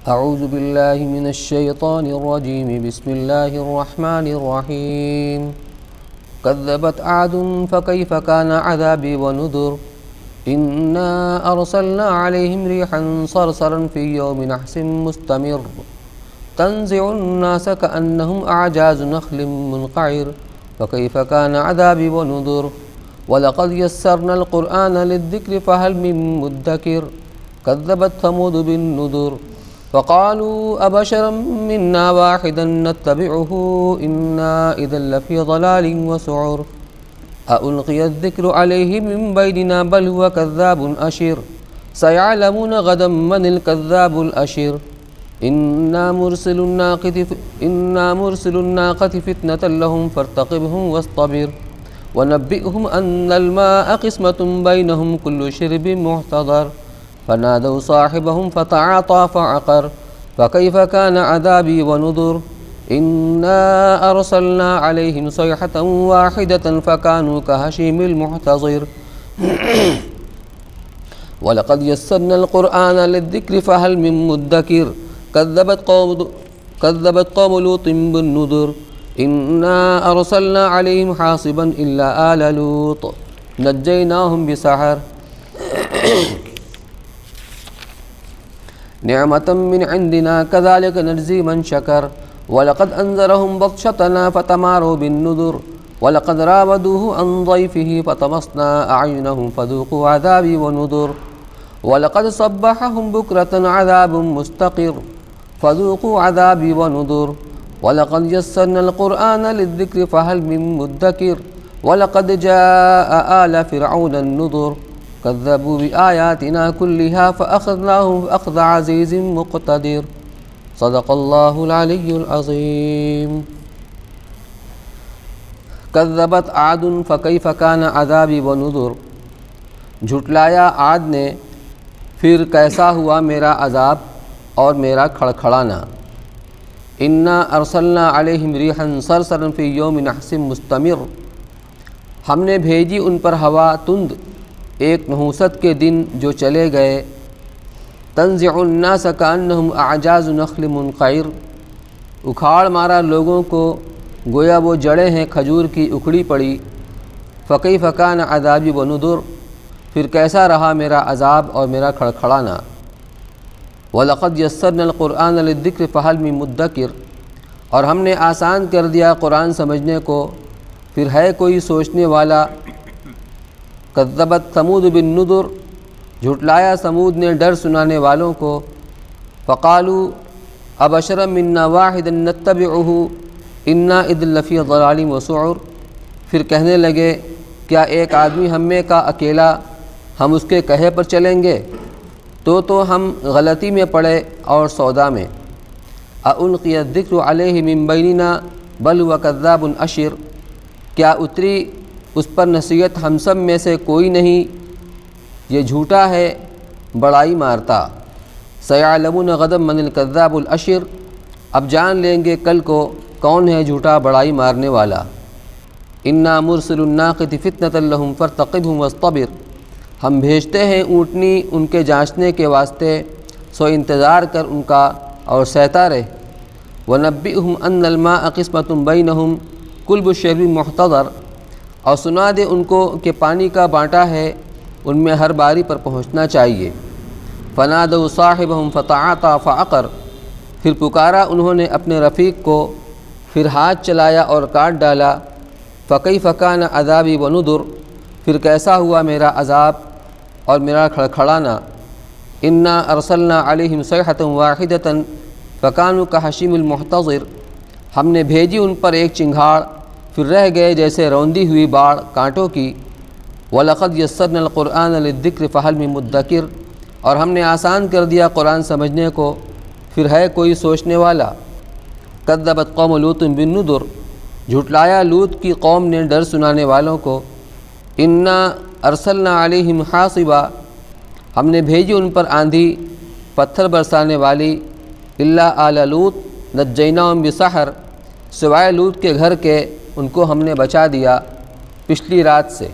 اعوذ باللہ من الشیطان الرجیم بسم اللہ الرحمن الرحیم كذبت عاد فكيف كان عذابي ونذر إنا أرسلنا عليهم ريحا صرصرا في يوم نحس مستمر تنزع الناس كأنهم أعجاز نخل منقعر فكيف كان عذابي ونذر ولقد يسرنا القرآن للذكر فهل من مدكر كذبت ثمود بالنذر فقالوا أبشرا منا واحدا نتبعه إنا إذا لفي ضلال وسعر ألقي الذكر عليه من بيننا بل هو كذاب أشر سيعلمون غدا من الكذاب الأشر إنا مرسل الناقة فتنة لهم فارتقبهم واصطبر ونبئهم أن الماء قسمة بينهم كل شرب محتضر فنادوا صاحبهم فتعاطى فعقر فكيف كان عذابي ونذر إنا أرسلنا عليهم صيحة واحدة فكانوا كهشيم المحتضر ولقد يسرنا القرآن للذكر فهل من مدكر كذبت قوم لوط بالنذر إنا أرسلنا عليهم حاصبا إلا آل لوط نجيناهم بسحر نعمة من عندنا كذلك نجزي من شكر ولقد أنذرهم بطشتنا فتماروا بالنذر ولقد راودوه عن ضيفه فطمسنا أعينهم فذوقوا عذابي ونذر ولقد صبحهم بكرة عذاب مستقر فذوقوا عذابي ونذر ولقد يسرنا القرآن للذكر فهل من مدكر ولقد جاء آل فرعون النذر كذبوا بآياتنا كلها فأخذناهم أخذ عزيز مقتدر صدق الله العلي العظيم كذبت عاد فكيف كان عذابي ونذر جھٹلایا عاد نے پھر کیسا ہوا میرا عذاب اور میرا کھڑکھڑانا انا ارسلنا علیہم ریحا صرصرا فی یوم نحس مستمر ہم نے بھیجی ان پر ہوا تند ایک نحوست کے دن جو چلے گئے تنزع الناس کأنہم اعجاز نخل منقعر اکھاڑ مارا لوگوں کو گویا وہ جڑیں ہیں کھجور کی اکھڑی پڑی فکیف کان عذابی ونذر پھر کیسا رہا میرا عذاب اور میرا کھڑکھڑانا وَلَقَدْ يَسَّرْنَا الْقُرْآنَ لِلذِّكْرِ فَهَلْ مِن مُدَّكِرٍ اور ہم نے آسان کر دیا قرآن سمجھنے کو پھر ہے کوئی سوچنے والا كذبت ثمود بالنذر جھٹلایا سمود نے ڈر سنانے والوں کو فقالوا ابشرا منا واحدا نتبعه انا اذ لفی ضلال وسعر پھر کہنے لگے کیا ایک آدمی ہم میں کا اکیلا ہم اس کے کہے پر چلیں گے تو ہم غلطی میں پڑے اور سودا میں اُلقی الذکر علیہ من بیننا بل هو کذاب اشر کیا اتری اس پر نصیحت ہم سب میں سے کوئی نہیں یہ جھوٹا ہے بڑائی مارتا سیعلمون غدا من الکذاب الاشر اب جان لیں گے کل کو کون ہے جھوٹا بڑائی مارنے والا انا مرسل الناقۃ فتنۃ لہم فارتقبہم واصطبر ہم بھیجتے ہیں اونٹنی ان کے جانچنے کے واسطے سو انتظار کر ان کا اور سہتا رہ ونبئہم ان الماء قسمۃ بینہم کل شرب محتضر اور سنا دے ان کو کہ پانی کا بانٹا ہے ان میں ہر باری پر پہنچنا چاہیے فنادوا صاحبہم فتعاطى فعقر پھر پکارا انہوں نے اپنے رفیق کو پھر ہاتھ چلایا اور کاٹ ڈالا فکیف کان عذابی ونذر پھر کیسا ہوا میرا عذاب اور میرا کھڑکھڑانا انا ارسلنا علیہم صیحۃ واحدۃ فکانوا کحشیم المحتضر ہم نے بھیجی ان پر ایک چنگھاڑ پھر رہ گئے جیسے روندی ہوئی باڑ کانٹوں کی وَلَقَدْ يَسَّرْنَا الْقُرْآنَ لِلذِّكْرِ فَهَلْ مِن مُدَّكِرٍ اور ہم نے آسان کر دیا قرآن سمجھنے کو پھر ہے کوئی سوچنے والا كذبت قوم لوط بالنذر جھٹلایا لوط کی قوم نے ڈر سنانے والوں کو انا ارسلنا علیہم حاصبا ہم نے بھیجی ان پر آندھی پتھر برسانے والی الا آل لوط نجیناہم بسحر سوائے لوط کے گھر کے ان کو ہم نے بچا دیا پچھلی رات سے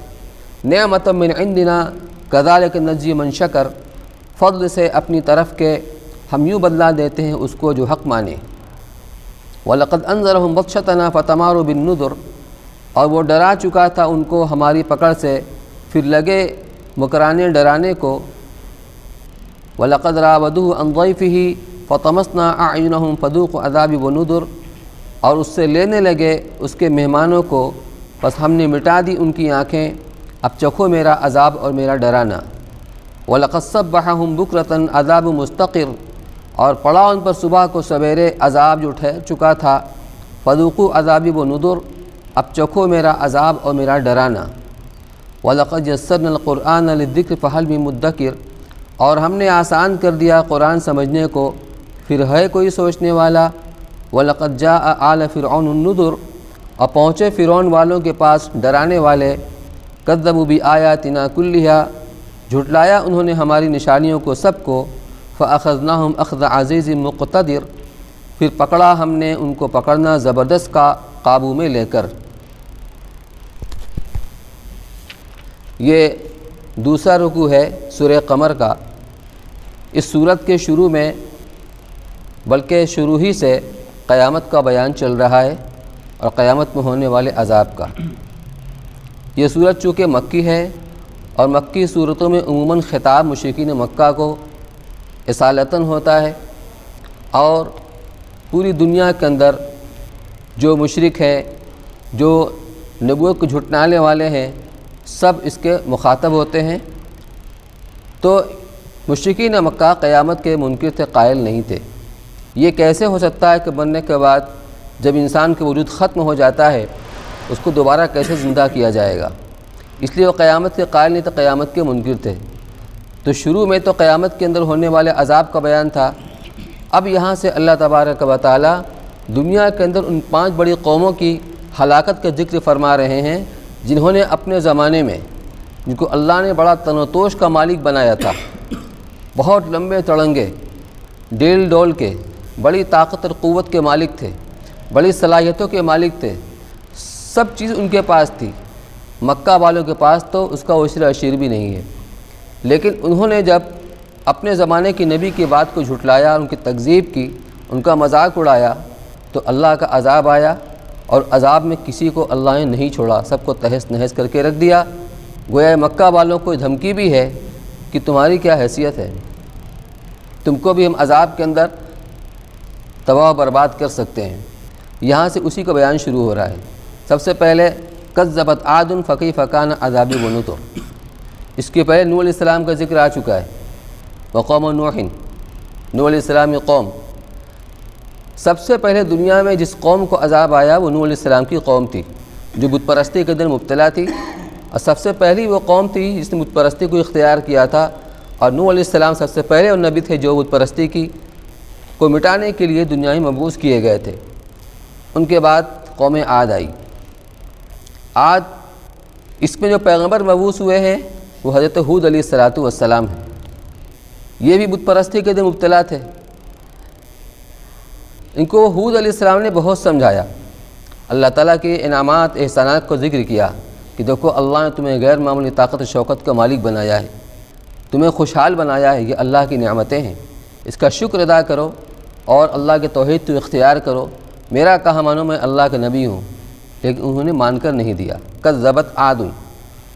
نعمت من عندنا کذالک نجزی من شکر فضل سے اپنی طرف کے ہم یوں بدلا دیتے ہیں اس کو جو حق مانے۔ وَلَقَدْ أَنذَرَهُمْ بَطْشَتَنَا فَتَمَارُوا بِالنُّذُرِ، اور وہ ڈرا چکا تھا ان کو ہماری پکڑ سے، پھر لگے مکرانے ڈرانے کو۔ وَلَقَدْ رَاوَدُوهُ عَنْ ضَيْفِهِ فَطَمَسْنَا أَعْيُنَهُمْ فَذُوقُوا عَذَابِي وَنُذُرِ، اور اس سے لینے لگے اس کے مہمانوں کو، بس ہم نے مٹا دی ان کی آنکھیں، اب چکھو میرا عذاب اور میرا ڈرانا۔ وَلَقَدْ صَبَّحَهُمْ بُكْرَةً عَذَابٌ مُسْتَقِرٌ، اور پڑا ان پر صبح کو سویرے عذاب جو ٹھہر چکا تھا۔ فَذُوقُوا عَذَابِي وَنُذُرِ، اب چکھو میرا عذاب اور میرا ڈرانا۔ وَلَقَدْ يَسَّرْنَا الْقُرْآنَ لِلذِّكْرِ فَهَلْ مِن مُدَّكِرٍ، اور ہم نے آسان کر دیا قرآن سمجھنے کو، پھر ہے کوئی سوچنے والا۔ وَلَقَدْ جَاءَ آلَ فِرْعَوْنَ النُّذُرُ، اور پہنچے فرعون والوں کے پاس ڈرانے والے۔ كَذَّبُوا بِآيَاتِنَا كُلِّهَا، جھٹلایا انہوں نے ہماری نشانیوں کو سب کو۔ فَأَخَذْنَاهُمْ أَخْذَ عَزِيزٍ مُقْتَدِرٍ، پھر پکڑا ہم نے ان کو پکڑنا زبردست کا قابو میں لے کر۔ یہ دوسرا رکوع ہے سورہ قمر کا۔ اس سورت کے شروع میں، بلکہ شروع ہی سے قیامت کا بیان چل رہا ہے اور قیامت میں ہونے والے عذاب کا۔ یہ سورت چونکہ مکی ہے، اور مکی صورتوں میں عموماً خطاب مشرکین مکہ کو اصالتاً ہوتا ہے، اور پوری دنیا کے اندر جو مشرک ہیں، جو نبوت کو جھٹلانے والے ہیں، سب اس کے مخاطب ہوتے ہیں۔ تو مشرکین مکہ قیامت کے منکر تھے، قائل نہیں تھے۔ یہ کیسے ہو سکتا ہے کہ مرنے کے بعد جب انسان کا وجود ختم ہو جاتا ہے اس کو دوبارہ کیسے زندہ کیا جائے گا؟ اس لیے وہ قیامت کے قائل نہیں تھے، قیامت کے منکر تھے۔ تو شروع میں تو قیامت کے اندر ہونے والے عذاب کا بیان تھا۔ اب یہاں سے اللہ تبارک و تعالی دنیا کے اندر ان 5 بڑی قوموں کی ہلاکت کا ذکر فرما رہے ہیں، جنہوں نے اپنے زمانے میں، جن کو اللہ نے بڑا تن و توش کا مالک بنایا تھا، بہت لمبے تڑنگے، ڈیل ڈول کے، بڑی طاقت اور قوت کے مالک تھے، بڑی صلاحیتوں کے مالک تھے، سب چیز ان کے پاس تھی۔ مکہ والوں کے پاس تو اس کا عشر اشیر بھی نہیں ہے، لیکن انہوں نے جب اپنے زمانے کی نبی کی بات کو جھٹلایا، ان کی تکذیب کی، ان کا مذاق اڑایا، تو اللہ کا عذاب آیا، اور عذاب میں کسی کو اللہ نے نہیں چھوڑا، سب کو تہس نہس کر کے رکھ دیا۔ گویا مکہ والوں کو دھمکی بھی ہے کہ تمہاری کیا حیثیت ہے، تم کو بھی ہم عذاب کے اندر تباہ و برباد کر سکتے ہیں۔ یہاں سے اسی کا بیان شروع ہو رہا ہے۔ سب سے پہلے کذبت عاد فکیف کان عذابی ونذر، اس کے پہلے نوح علیہ السلام کا ذکر آ چکا ہے۔ وقوم نوح، نوح علیہ السلام کی قوم، سب سے پہلے دنیا میں جس قوم کو عذاب آیا وہ نوح علیہ السلام کی قوم تھی، جو بت پرستی کے اندر مبتلا تھی، اور سب سے پہلی وہ قوم تھی جس نے بت پرستی کو اختیار کیا تھا، اور نوح علیہ السلام سب سے پہلے وہ نبی تھے جو بت پرستی کی کو مٹانے کے لیے دنیا میں مبعوث کیے گئے تھے۔ ان کے بعد قوم عاد آئی۔ عاد، اس میں جو پیغمبر مبعوث ہوئے ہیں وہ حضرت ہود علیہ السلام ہیں۔ یہ بھی بت پرستی کے اندر مبتلا تھے۔ ان کو ہود علیہ السلام نے بہت سمجھایا، اللہ تعالیٰ کے انعامات احسانات کو ذکر کیا کہ دیکھو اللہ نے تمہیں غیر معمولی طاقت و شوکت کا مالک بنایا ہے، تمہیں خوشحال بنایا ہے، یہ اللہ کی نعمتیں ہیں، اس کا شکر ادا کرو اور اللہ کے توحید تو اختیار کرو، میرا کہا مانو، میں اللہ کا نبی ہوں۔ لیکن انہوں نے مان کر نہیں دیا۔ کذبت عاد،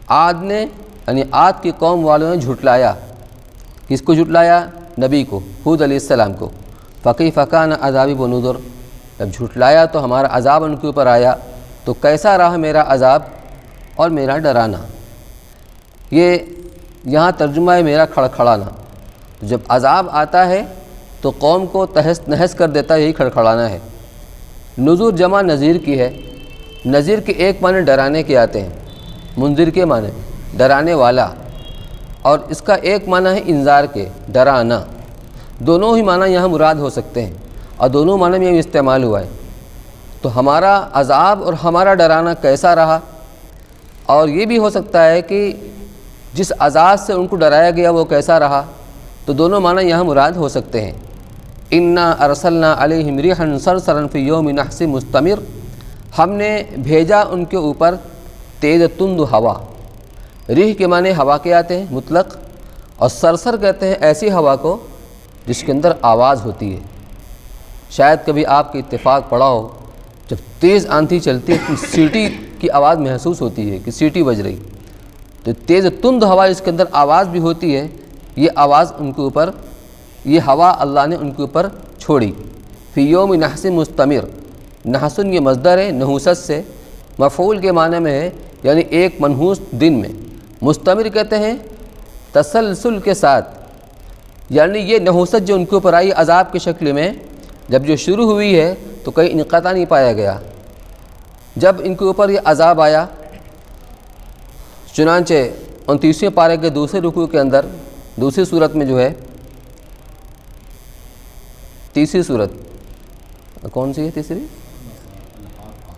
عاد نے یعنی عاد کی قوم والوں نے جھٹلایا۔ کس کو جھٹلایا؟ نبی کو، ہود علیہ السلام کو۔ فکیف کان عذابی ونذر، جب جھٹلایا تو ہمارا عذاب ان کے اوپر آیا، تو کیسا رہا میرا عذاب اور میرا ڈرانا۔ یہ یہاں ترجمہ ہے میرا کھڑکھڑانا۔ جب عذاب آتا ہے تو قوم کو تہس نہس کر دیتا ہے، یہی کھڑکھڑانا ہے۔ نذر جمع نذیر کی ہے۔ نذیر کے ایک معنی ڈرانے کے آتے ہیں، منذر کے معنی ڈرانے والا، اور اس کا ایک معنی ہے انذار کے، ڈرانا۔ دونوں ہی معنی یہاں مراد ہو سکتے ہیں، اور دونوں معنی میں استعمال ہوا ہے۔ تو ہمارا عذاب اور ہمارا ڈرانا کیسا رہا، اور یہ بھی ہو سکتا ہے کہ جس عذاب سے ان کو ڈرایا گیا وہ کیسا رہا، تو دونوں معنی یہاں مراد ہو سکتے ہیں۔ انا ارسلنا علیہم ریحا صرصرا فی یوم نحس مستمر، ہم نے بھیجا ان کے اوپر تیز تند ہوا۔ ریح کے معنی ہوا کے آتے ہیں مطلق، اور صرصر کہتے ہیں ایسی ہوا کو جس کے اندر آواز ہوتی ہے۔ شاید کبھی آپ کے اتفاق پڑا ہو، جب تیز آندھی چلتی ہے تو سیٹی کی آواز محسوس ہوتی ہے کہ سیٹی بج رہی، تو تیز تند ہوا اس کے اندر آواز بھی ہوتی ہے۔ یہ آواز ان کے اوپر، یہ ہوا اللہ نے ان کے اوپر چھوڑی۔ فی یوم نحس مستمر، نحسن یہ مصدر ہے نحوست سے، مفعول کے معنی میں ہے، یعنی ایک منحوس دن میں۔ مستمر کہتے ہیں تسلسل کے ساتھ، یعنی یہ نحوست جو ان کے اوپر آئی عذاب کی شکل میں، جب جو شروع ہوئی ہے تو کہیں انقطاع نہیں پایا گیا۔ جب ان کے اوپر یہ عذاب آیا، چنانچہ 29ویں پارے کے دوسرے رکوع کے اندر، دوسری صورت میں جو ہے، تیسری صورت کون سی ہے تیسری؟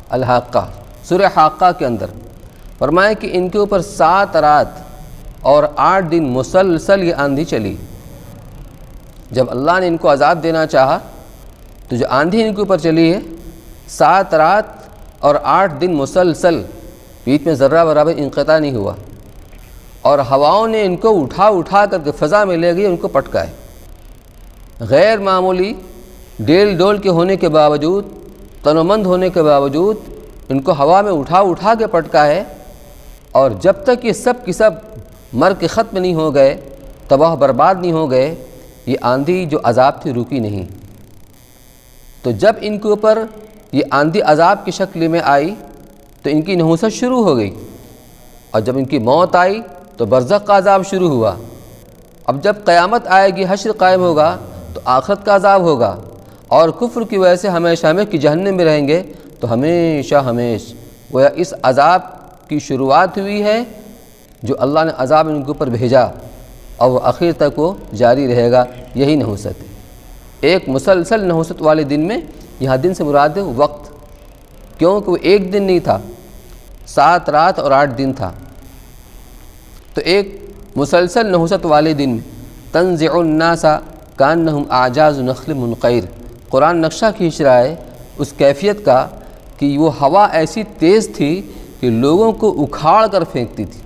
الحاقہ، سورہ حاقہ کے اندر فرمایا کہ ان کے اوپر 7 رات اور 8 دن مسلسل یہ آندھی چلی۔ جب اللہ نے ان کو عذاب دینا چاہا تو جو آندھی ان کے اوپر چلی ہے، 7 رات اور 8 دن مسلسل، بیچ میں ذرہ برابر انقطاع نہیں ہوا، اور ہواؤں نے ان کو اٹھا اٹھا کر کے فضا میں لے گئی، ان کو پٹکا ہے۔ غیر معمولی ڈیل ڈول کے ہونے کے باوجود، تنومند ہونے کے باوجود ان کو ہوا میں اٹھا اٹھا کے پٹکا ہے، اور جب تک یہ سب کی سب مر کے ختم نہیں ہو گئے، تباہ برباد نہیں ہو گئے، یہ آندھی جو عذاب تھی رکی نہیں۔ تو جب ان کے اوپر یہ آندھی عذاب کی شکل میں آئی تو ان کی نحوست شروع ہو گئی، اور جب ان کی موت آئی تو برزخ کا عذاب شروع ہوا۔ اب جب قیامت آئے گی، حشر قائم ہوگا تو آخرت کا عذاب ہوگا، اور کفر کی وجہ سے ہمیشہ ہمیشہ کی جہنم میں رہیں گے، تو ہمیشہ ہمیشہ گویا اس عذاب کی شروعات ہوئی ہے جو اللہ نے عذاب ان کے اوپر بھیجا، اور وہ آخر تک وہ جاری رہے گا۔ یہی نحوست ہے۔ ایک مسلسل نحوست والے دن میں، یہاں دن سے مراد ہے وقت، کیونکہ وہ ایک دن نہیں تھا، 7 رات اور 8 دن تھا۔ تو ایک مسلسل نحوست والے دن میں تنزع الناس کانہم اعجاز نخل منقعر، قرآن نقشہ کھینچ رہا ہے اس کیفیت کا کہ وہ ہوا ایسی تیز تھی کہ لوگوں کو اکھاڑ کر پھینکتی تھی،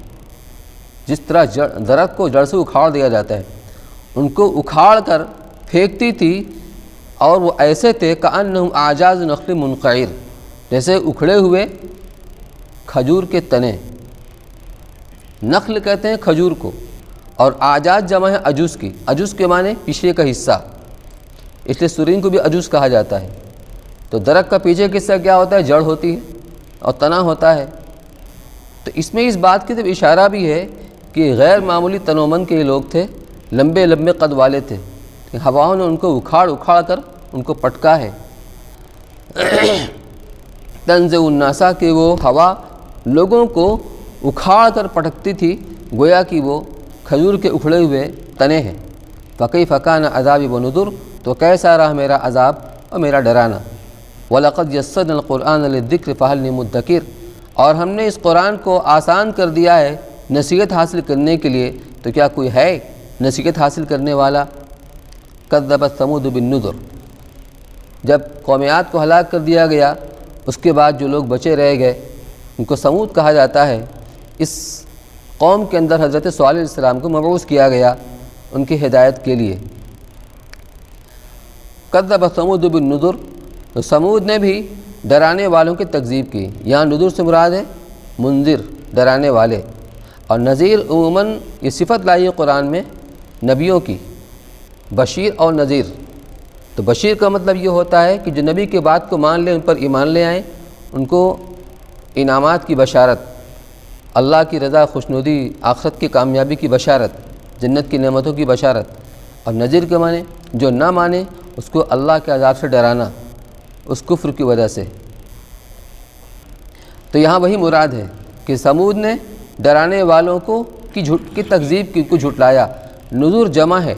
جس طرح درخت کو جڑ سے اکھاڑ دیا جاتا ہے، ان کو اکھاڑ کر پھینکتی تھی، اور وہ ایسے تھے کانہم اعجاز نخل منقعر، جیسے اکھڑے ہوئے کھجور کے تنے۔ نخل کہتے ہیں کھجور کو، اور اعجاز جمع ہے عجوز کی، عجوز کے معنی پیچھے کا حصہ، اس لیے سرین کو بھی عجوز کہا جاتا ہے۔ تو درخت کا پیچھے کا حصہ کیا ہوتا ہے؟ جڑ ہوتی ہے اور تنا ہوتا ہے۔ تو اس میں اس بات کی طرف اشارہ بھی ہے کہ غیر معمولی تنومند کے لوگ تھے، لمبے لمبے قد والے تھے، ہواؤں نے ان کو اکھاڑ اکھاڑ کر ان کو پٹکا ہے۔ تنزع الناس کہ وہ ہوا لوگوں کو اکھاڑ کر پٹکتی تھی، گویا کہ وہ کھجور کے اکھڑے ہوئے تنے ہیں۔ فکیف کان عذابی ونذر، تو کیسا رہا میرا عذاب اور میرا ڈرانا۔ وَلَقَدْ يَسَّرْنَا الْقُرْآنَ لِلذِّكْرِ فَهَلْ مِن مُدَّكِرٍ، اور ہم نے اس قرآن کو آسان کر دیا ہے نصیحت حاصل کرنے کے لیے، تو کیا کوئی ہے نصیحت حاصل کرنے والا؟ کذبت ثمود بالنذر، جب قومیات کو ہلاک کر دیا گیا، اس کے بعد جو لوگ بچے رہ گئے ان کو سمود کہا جاتا ہے۔ اس قوم کے اندر حضرت صالح علیہ السلام کو مبعوث کیا گیا ان کی ہدایت کے لیے۔ کذبت ثمود بالنذر، تو سمود نے بھی ڈرانے والوں کی تکذیب کی۔ یہاں نذر سے مراد ہے منذر، ڈرانے والے، اور نذیر عموماً یہ صفت لائی ہے قرآن میں نبیوں کی، بشیر اور نذیر۔ تو بشیر کا مطلب یہ ہوتا ہے کہ جو نبی کی بات کو مان لیں، ان پر ایمان لے آئیں، ان کو انعامات کی بشارت، اللہ کی رضا، خوشنودی، آخرت کی کامیابی کی بشارت، جنت کی نعمتوں کی بشارت۔ اور نذیر کے معنی جو نہ مانے اس کو اللہ کے عذاب سے ڈرانا، اس کفر کی وجہ سے۔ تو یہاں وہی مراد ہے کہ سمود نے ڈرانے والوں کو کی تکذیب کی، کو جھٹلایا۔ نذور جمع ہے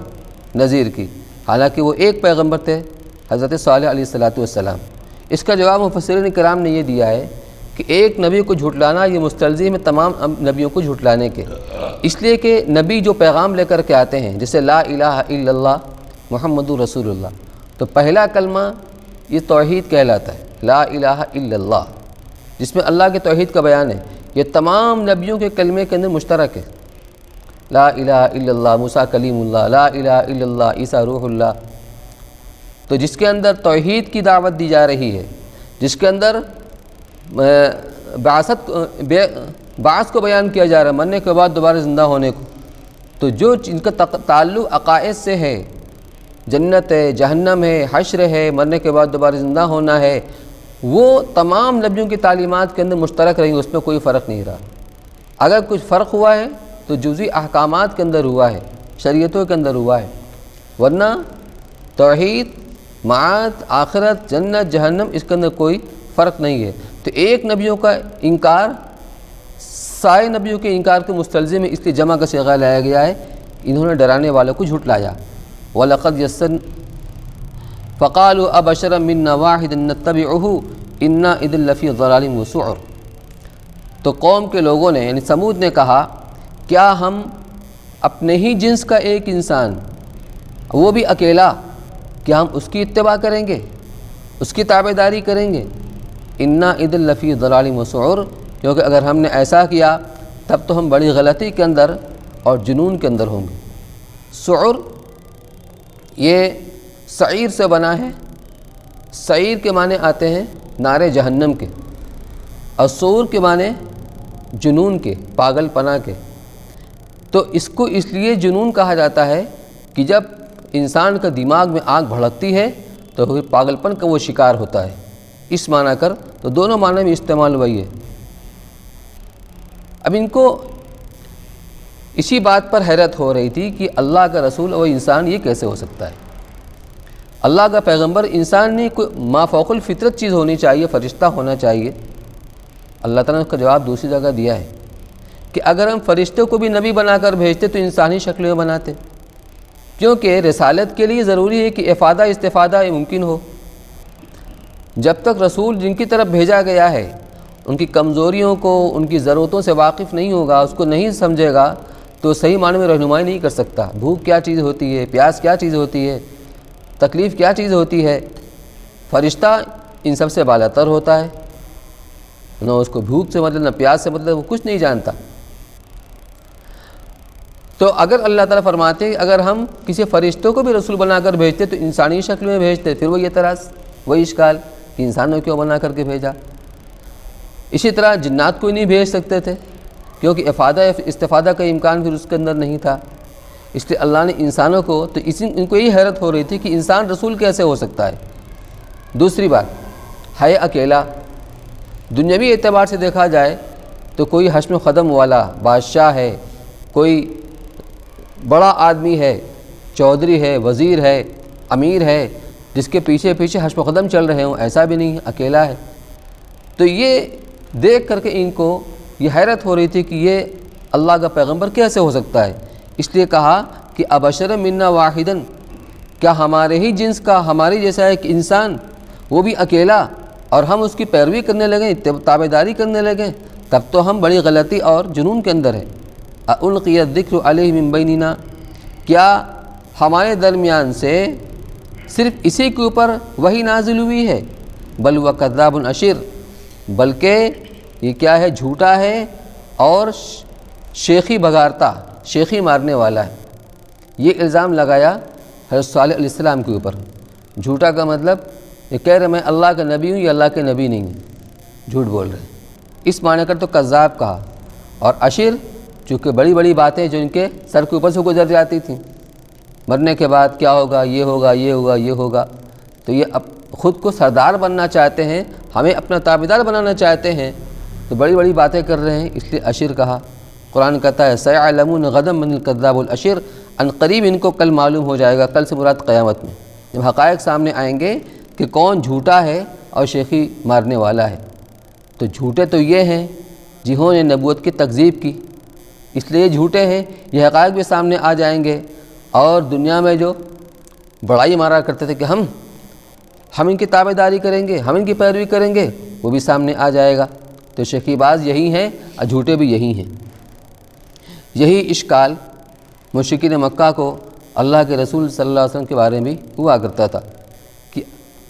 نذیر کی، حالانکہ وہ ایک پیغمبر تھے حضرت صالح علیہ السلام۔ اس کا جواب مفسرین کرام نے یہ دیا ہے کہ ایک نبی کو جھٹلانا یہ مستلزم ہے تمام نبیوں کو جھٹلانے کے، اس لیے کہ نبی جو پیغام لے کر کے آتے ہیں، جیسے لا الہ الا اللہ محمد رسول اللہ، تو پہلا کلمہ یہ توحید کہلاتا ہے، لا الہ الا اللہ، جس میں اللہ کے توحید کا بیان ہے۔ یہ تمام نبیوں کے کلمے کے اندر مشترک ہے۔ لا الہ الا اللہ موسیٰ کلیم اللہ، لا الہ الا اللہ عیسیٰ روح اللہ۔ تو جس کے اندر توحید کی دعوت دی جا رہی ہے، جس کے اندر بعث کو بیان کیا جا رہا ہے، مرنے کے بعد دوبارہ زندہ ہونے کو، تو جو ان کا تعلق عقائد سے ہے، جنت ہے، جہنم ہے، حشر ہے، مرنے کے بعد دوبارہ زندہ ہونا ہے، وہ تمام نبیوں کی تعلیمات کے اندر مشترک رہیں گے، اس میں کوئی فرق نہیں رہا۔ اگر کچھ فرق ہوا ہے تو جزئی احکامات کے اندر ہوا ہے، شریعتوں کے اندر ہوا ہے، ورنہ توحید، معاد، آخرت، جنت، جہنم، اس کے اندر کوئی فرق نہیں ہے۔ تو ایک نبیوں کا انکار سائے نبیوں کے انکار کے مستلزم ہے، اس لیے جمع کا صیغہ لایا گیا ہے، انہوں نے ڈرانے والوں کو جھٹلایا۔ وَلَقَدْ يَسَّرْنَا فَقَالُوا أَبَشَرًا مِنَّا وَاحِدًا نَتَّبِعُهُ إِنَّا إِذًا لَفِي ضَلَالٍ وَسُعُرٍ۔ تو قوم کے لوگوں نے یعنی سمود نے کہا، کیا ہم اپنے ہی جنس کا ایک انسان، وہ بھی اکیلا، کیا ہم اس کی اتباع کریں گے، اس کی تابعداری کریں گے؟ اِنَّا إِذًا لَفِي ضَلَالٍ وَسُعُرٍ، کیونکہ اگر ہم نے ایسا کیا تب تو ہم بڑی غلطی کے اندر اور جنون کے اندر ہوں گے۔ سعر یہ سعیر سے بنا ہے، سعیر کے معنی آتے ہیں نار جہنم کے، اور سعور کے معنی جنون کے، پاگل پنا کے۔ تو اس کو اس لیے جنون کہا جاتا ہے کہ جب انسان کا دماغ میں آگ بھڑکتی ہے تو پھر پاگل پن کا وہ شکار ہوتا ہے، اس معنی کر، تو دونوں معنی میں استعمال وہی ہے۔ اب ان کو اسی بات پر حیرت ہو رہی تھی کہ اللہ کا رسول اور انسان یہ کیسے ہو سکتا ہے؟ اللہ کا پیغمبر انسان نہیں، کوئی مافوق الفطرت چیز ہونی چاہیے، فرشتہ ہونا چاہیے۔ اللہ تعالیٰ نے اس کا جواب دوسری جگہ دیا ہے کہ اگر ہم فرشتے کو بھی نبی بنا کر بھیجتے تو انسانی شکل میں بناتے، کیونکہ رسالت کے لیے ضروری ہے کہ افادہ استفادہ ممکن ہو۔ جب تک رسول جن کی طرف بھیجا گیا ہے ان کی کمزوریوں کو، ان کی ضرورتوں سے واقف نہیں ہوگا، اس کو نہیں سمجھے گا، تو صحیح معنی میں رہنمائی نہیں کر سکتا۔ بھوک کیا چیز ہوتی ہے، پیاس کیا چیز ہوتی ہے، تکلیف کیا چیز ہوتی ہے۔ فرشتہ ان سب سے بالا تر ہوتا ہے، نہ اس کو بھوک سے مطلب، نہ پیاس سے مطلب، وہ کچھ نہیں جانتا۔ تو اگر اللہ تعالیٰ فرماتے کہ اگر ہم کسی فرشتوں کو بھی رسول بنا کر بھیجتے تو انسانی شکل میں بھیجتے، پھر وہ یہ اعتراض، وہی اشکال کہ انسانوں کیوں بنا کر کے بھیجا۔ اسی طرح جنات کو ہی نہیں بھیج سکتے تھے کیونکہ افادہ استفادہ کا امکان پھر اس کے اندر نہیں تھا، اس لیے اللہ نے انسانوں کو، تو ان کو یہی حیرت ہو رہی تھی کہ انسان رسول کیسے ہو سکتا ہے۔ دوسری بات ہے اکیلا، دنیاوی اعتبار سے دیکھا جائے تو کوئی حشم و خدم والا بادشاہ ہے، کوئی بڑا آدمی ہے، چودھری ہے، وزیر ہے، امیر ہے، جس کے پیچھے پیچھے حشم و قدم چل رہے ہوں، ایسا بھی نہیں، اکیلا ہے۔ تو یہ دیکھ کر کے ان کو یہ حیرت ہو رہی تھی کہ یہ اللہ کا پیغمبر کیسے ہو سکتا ہے۔ اس لیے کہا کہ ابشر منا واحدن، کیا ہمارے ہی جنس کا، ہماری جیسا ایک انسان، وہ بھی اکیلا، اور ہم اس کی پیروی کرنے لگیں، تابعداری کرنے لگیں، تب تو ہم بڑی غلطی اور جنون کے اندر ہیں۔ اَأُلْقِيَ الذِّكْرُ عَلَيْهِ مِن بَيْنِنَا، کیا ہمارے درمیان سے صرف اسی کے اوپر وحی نازل ہوئی ہے؟ بل وہ کذاب اشر، بلکہ یہ کیا ہے، جھوٹا ہے اور شیخی بگارتا، شیخی مارنے والا ہے۔ یہ الزام لگایا حضرت صالح علیہ السلام کے اوپر۔ جھوٹا کا مطلب یہ کہہ رہے میں اللہ کا نبی ہوں، یہ اللہ کے نبی نہیں ہیں، جھوٹ بول رہے ہیں، اس معنی کر تو کذاب کہا۔ اور اشر چونکہ بڑی بڑی باتیں جو ان کے سر کے اوپر سے گزر جاتی تھیں، مرنے کے بعد کیا ہوگا، یہ ہوگا، یہ ہوگا، یہ ہوگا، تو یہ اب خود کو سردار بننا چاہتے ہیں، ہمیں اپنا تابعدار بنانا چاہتے ہیں، تو بڑی بڑی باتیں کر رہے ہیں، اس لیے اشر کہا۔ قرآن کہتا ہے سَيَعْلَمُونَ غَدًا مَنِ الْكَذَّابُ الْأَشِرُ، ان قریب ان کو کل معلوم ہو جائے گا، کل سے مراد قیامت میں، جب حقائق سامنے آئیں گے کہ کون جھوٹا ہے اور شیخی مارنے والا ہے۔ تو جھوٹے تو یہ ہیں جنہوں نے نبوت کی تکذیب کی، اس لیے جھوٹے ہیں، یہ حقائق بھی سامنے آ جائیں گے، اور دنیا میں جو بڑائی مارا کرتے تھے کہ ہم ان کی تابعداری کریں گے، ہم ان کی پیروی کریں گے، وہ بھی سامنے آ جائے گا۔ تو شیخی باز یہی ہیں اور جھوٹے بھی یہی ہیں۔ یہی اشکال مشرکین مکہ کو اللہ کے رسول صلی اللہ علیہ وسلم کے بارے میں ہوا کرتا تھا کہ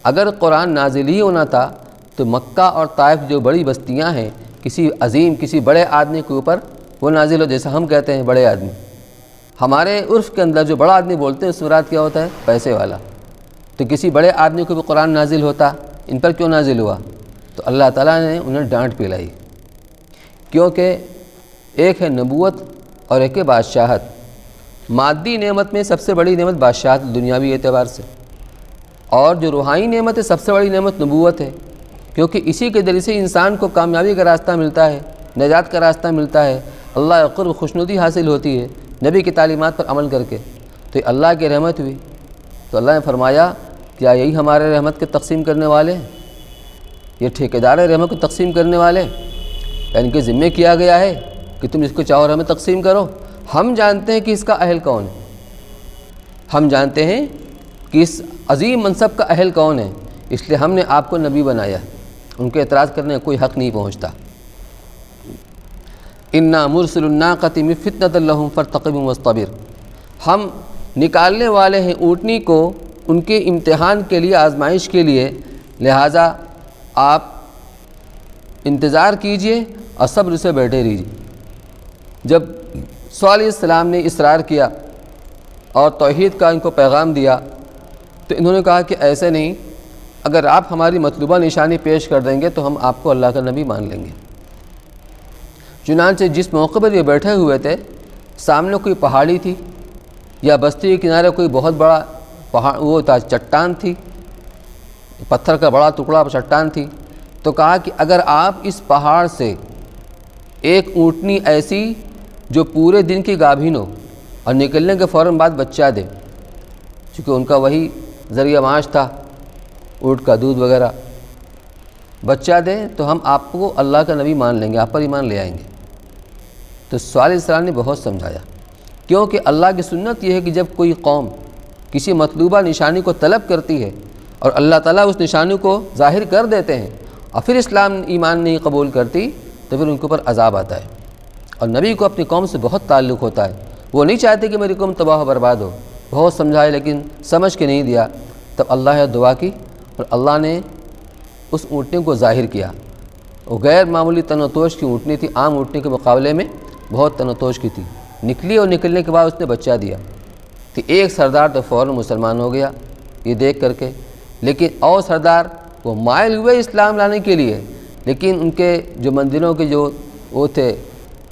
اگر قرآن نازل ہی ہونا تھا تو مکہ اور طائف جو بڑی بستیاں ہیں، کسی عظیم، کسی بڑے آدمی کے اوپر وہ نازل ہو، جیسا ہم کہتے ہیں بڑے آدمی، ہمارے عرف کے اندر جو بڑا آدمی بولتے ہیں اس مراد کیا ہوتا ہے؟ پیسے والا۔ تو کسی بڑے آدمی کو بھی قرآن نازل ہوتا، ان پر کیوں نازل ہوا؟ تو اللہ تعالیٰ نے انہیں ڈانٹ پلائی، کیونکہ ایک ہے نبوت اور ایک ہے بادشاہت۔ مادی نعمت میں سب سے بڑی نعمت بادشاہت دنیاوی اعتبار سے، اور جو روحانی نعمت ہے سب سے بڑی نعمت نبوت ہے، کیونکہ اسی کے ذریعے سے انسان کو کامیابی کا راستہ ملتا ہے، نجات کا راستہ ملتا ہے، اللہ کا قرب خوشنودی حاصل ہوتی ہے نبی کی تعلیمات پر عمل کر کے۔ تو یہ اللہ کی رحمت ہوئی۔ تو اللہ نے فرمایا کیا یہی ہمارے رحمت کے تقسیم کرنے والے ہیں؟ یہ ٹھیکیدار رحمت کو تقسیم کرنے والے ہیں، یعنی کہ ذمہ کیا گیا ہے کہ تم اس کو چاہو رحمت تقسیم کرو۔ ہم جانتے ہیں کہ اس کا اہل کون ہے، ہم جانتے ہیں کہ اس عظیم منصب کا اہل کون ہے، اس لیے ہم نے آپ کو نبی بنایا، ان کے اعتراض کرنے کا کوئی حق نہیں پہنچتا۔ انا مرسل الناقۃ فتنۃ لہم فارتقبوا واصطبر، ہم نکالنے والے ہیں اونٹنی کو ان کے امتحان کے لیے، آزمائش کے لیے، لہٰذا آپ انتظار کیجئے اور صبر سے بیٹھے رہیے۔ جب صالح علیہ السلام نے اصرار کیا اور توحید کا ان کو پیغام دیا تو انہوں نے کہا کہ ایسے نہیں، اگر آپ ہماری مطلوبہ نشانی پیش کر دیں گے تو ہم آپ کو اللہ کا نبی مان لیں گے۔ چنانچہ جس موقع پر یہ بیٹھے ہوئے تھے سامنے کوئی پہاڑی تھی یا بستی کے کنارے کوئی بہت بڑا وہ تھا، چٹان تھی، پتھر کا بڑا ٹکڑا چٹان تھی، تو کہا کہ اگر آپ اس پہاڑ سے ایک اونٹنی ایسی جو پورے دن کی گابھین ہو اور نکلنے کے فوراً بعد بچہ دے، چونکہ ان کا وہی ذریعہ معاش تھا، اونٹ کا دودھ وغیرہ، بچہ دے تو ہم آپ کو اللہ کا نبی مان لیں گے، آپ پر ایمان لے آئیں گے۔ تو صالح علیہ السلام نے بہت سمجھایا، کیونکہ اللہ کی سنت یہ ہے کہ جب کوئی قوم کسی مطلوبہ نشانی کو طلب کرتی ہے اور اللہ تعالیٰ اس نشانی کو ظاہر کر دیتے ہیں اور پھر اسلام ایمان نہیں قبول کرتی تو پھر ان کے اوپر عذاب آتا ہے۔ اور نبی کو اپنی قوم سے بہت تعلق ہوتا ہے، وہ نہیں چاہتے کہ میری قوم تباہ و برباد ہو، بہت سمجھائے لیکن سمجھ کے نہیں دیا۔ تب اللہ نے دعا کی اور اللہ نے اس اونٹنی کو ظاہر کیا۔ وہ غیر معمولی تن و توش کی اونٹنی تھی، عام اونٹنی کے مقابلے میں بہت تن و توش کی تھی، نکلی اور نکلنے کے بعد اس نے بچہ دیا۔ تو ایک سردار تو فوراً مسلمان ہو گیا یہ دیکھ کر کے، لیکن اور سردار وہ مائل ہوئے اسلام لانے کے لیے، لیکن ان کے جو مندروں کے جو وہ تھے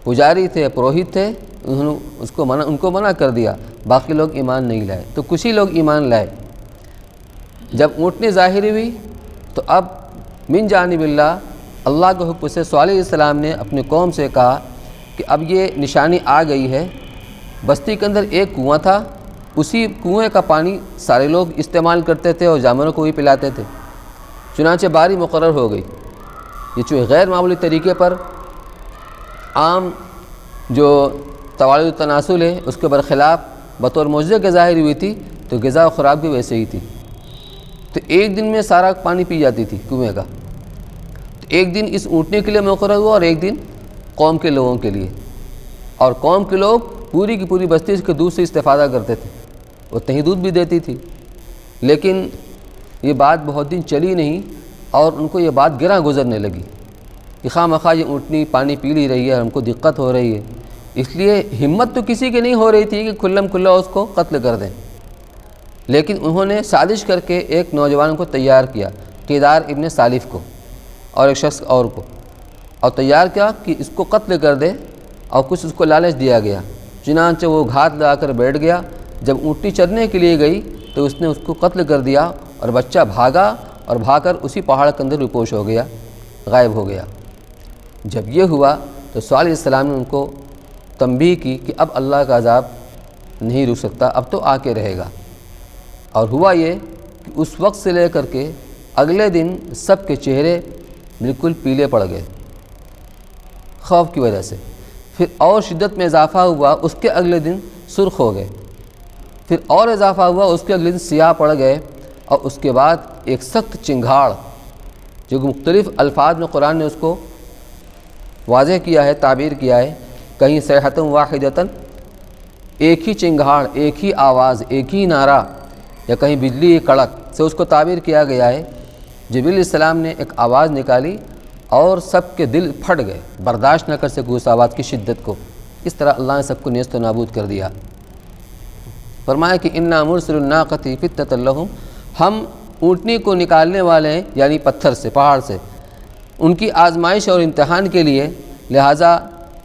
پجاری تھے، پروہت تھے، انہوں نے ان کو منع کر دیا، باقی لوگ ایمان نہیں لائے، تو کچھ ہی لوگ ایمان لائے۔ جب اونٹنی ظاہر ہوئی تو اب من جانب اللہ کے حکم سے صالح علیہ السلام نے اپنی قوم سے کہا کہ اب یہ نشانی آ گئی ہے۔ بستی کے اندر ایک کنواں تھا، اسی کنویں کا پانی سارے لوگ استعمال کرتے تھے اور جانوروں کو بھی پلاتے تھے، چنانچہ باری مقرر ہو گئی۔ یہ جو غیر معمولی طریقے پر عام جو توالد التناسل ہے اس کے برخلاف بطور معجزے کے ظاہر ہوئی تھی، تو غذا و خوراک بھی ویسے ہی تھی۔ تو ایک دن میں سارا پانی پی جاتی تھی کنویں کا، تو ایک دن اس اونٹنے کے لیے مقرر ہوا اور ایک دن قوم کے لوگوں کے لیے، اور قوم کے لوگ پوری کی پوری بستی کے دودھ سے استفادہ کرتے تھے، اتنا ہی دودھ بھی دیتی تھی۔ لیکن یہ بات بہت دن چلی نہیں اور ان کو یہ بات گراں گزرنے لگی کہ خواہ مخواہ یہ اونٹنی پانی پی لی رہی ہے، ہم کو دقت ہو رہی ہے، اس لیے ہمت تو کسی کی نہیں ہو رہی تھی کہ کھلم کھلا اس کو قتل کر دیں۔ لیکن انہوں نے سازش کر کے ایک نوجوان کو تیار کیا، قیدار ابن سالف کو، اور ایک شخص اور کو، اور تیار کیا کہ اس کو قتل کر دے، اور کچھ اس کو لالچ دیا گیا۔ چنانچہ وہ گھات لگا کر بیٹھ گیا۔ جب اونٹنی چرنے کے لیے گئی تو اس نے اس کو قتل کر دیا اور بچہ بھاگا اور بھاگ کر اسی پہاڑ کے اندر روپوش ہو گیا، غائب ہو گیا۔ جب یہ ہوا تو صالح علیہ السلام نے ان کو تنبیہ کی کہ اب اللہ کا عذاب نہیں رک سکتا، اب تو آ کے رہے گا۔ اور ہوا یہ کہ اس وقت سے لے کر کے اگلے دن سب کے چہرے بالکل پیلے پڑ گئے خوف کی وجہ سے۔ پھر اور شدت میں اضافہ ہوا، اس کے اگلے دن سرخ ہو گئے، پھر اور اضافہ ہوا، اس کے اگلے دن سیاہ پڑ گئے، اور اس کے بعد ایک سخت چنگھاڑ، جو کہ مختلف الفاظ میں قرآن نے اس کو واضح کیا ہے، تعبیر کیا ہے، کہیں صیحۃ واحدۃ، ایک ہی چنگھاڑ، ایک ہی آواز، ایک ہی نعرہ، یا کہیں بجلی کی کڑک سے اس کو تعبیر کیا گیا ہے۔ جبریل علیہ السلام نے ایک آواز نکالی اور سب کے دل پھٹ گئے، برداشت نہ کر سکے اس آواز کی شدت کو۔ اس طرح اللہ نے سب کو نیست و نابود کر دیا۔ فرمایا کہ انا مرسل الناقۃ فتنۃ لہم، ہم اونٹنی کو نکالنے والے ہیں یعنی پتھر سے، پہاڑ سے، ان کی آزمائش اور امتحان کے لیے، لہٰذا